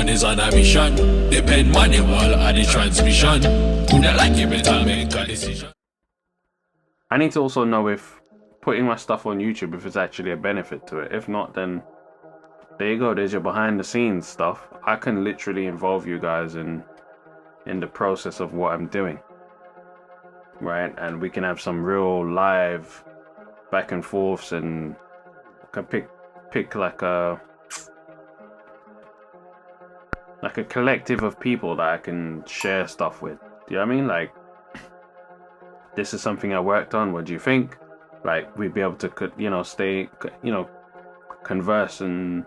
man is on a mission. Depend manual on the transmission. Who not like it, better make a decision. I need to also know if putting my stuff on YouTube, if it's actually a benefit to it. If not, then there you go. There's your behind the scenes stuff. I can literally involve you guys in the process of what I'm doing, right? And we can have some real live back and forths, and I can pick like a collective of people that I can share stuff with. Do you know what I mean? Like, this is something I worked on. What do you think? Like, we'd be able to, you know, converse and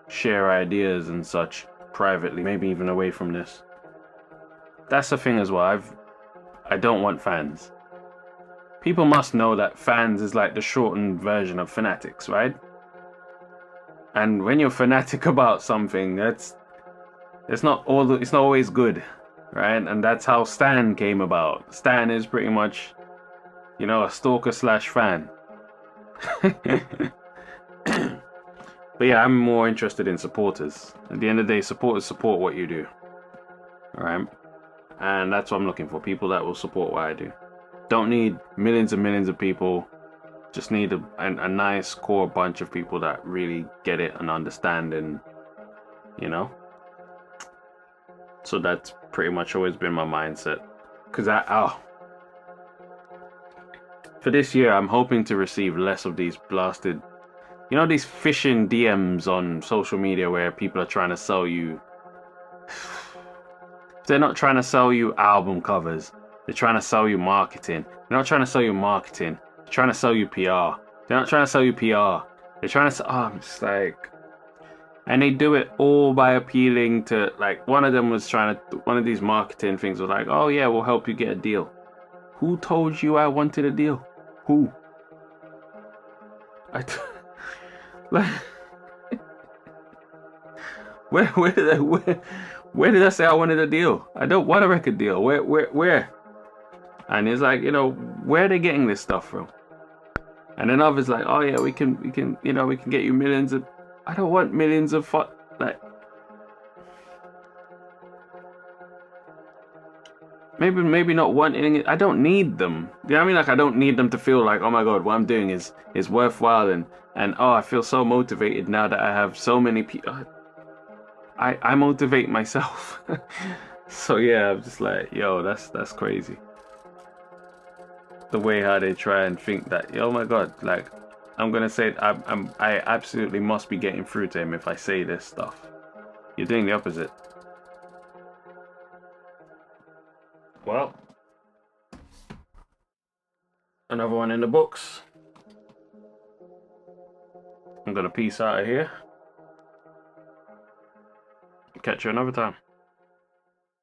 share ideas and such privately, maybe even away from this. That's the thing as well. I don't want fans. People must know that fans is like the shortened version of fanatics, right? And when you're fanatic about something, it's not always good, right? And that's how Stan came about. Stan is pretty much, you know, a stalker / fan. But yeah, I'm more interested in supporters. At the end of the day, supporters support what you do. Alright? And that's what I'm looking for. People that will support what I do. Don't need millions and millions of people. Just need a nice core bunch of people that really get it and understand, and, you know? So that's pretty much always been my mindset. Because for this year, I'm hoping to receive less of these blasted, you know, these phishing DMs on social media where people are trying to sell you. They're not trying to sell you album covers. They're trying to sell you marketing. They're not trying to sell you marketing. They're trying to sell you PR. They're not trying to sell you PR. They're trying to sell, I'm just like, and they do it all by appealing to, like, one of them was trying to, one of these marketing things was like, oh yeah, we'll help you get a deal. Who told you I wanted a deal? Who? Like, where did I say I wanted a deal? I don't want a record deal. Where? And it's like, you know, where are they getting this stuff from? And then others like, oh yeah, we can, you know, we can get you millions of. I don't want millions of like. Maybe not wanting it. I don't need them. You know what I mean? Like, I don't need them to feel like, oh my god, what I'm doing is worthwhile, and oh, I feel so motivated now that I have so many people. I motivate myself. So yeah, I'm just like, yo, that's crazy. The way how they try and think that, oh my god, like, I'm gonna say I absolutely must be getting through to him if I say this stuff. You're doing the opposite. Well, another one in the books. I'm gonna peace out of here. Catch you another time.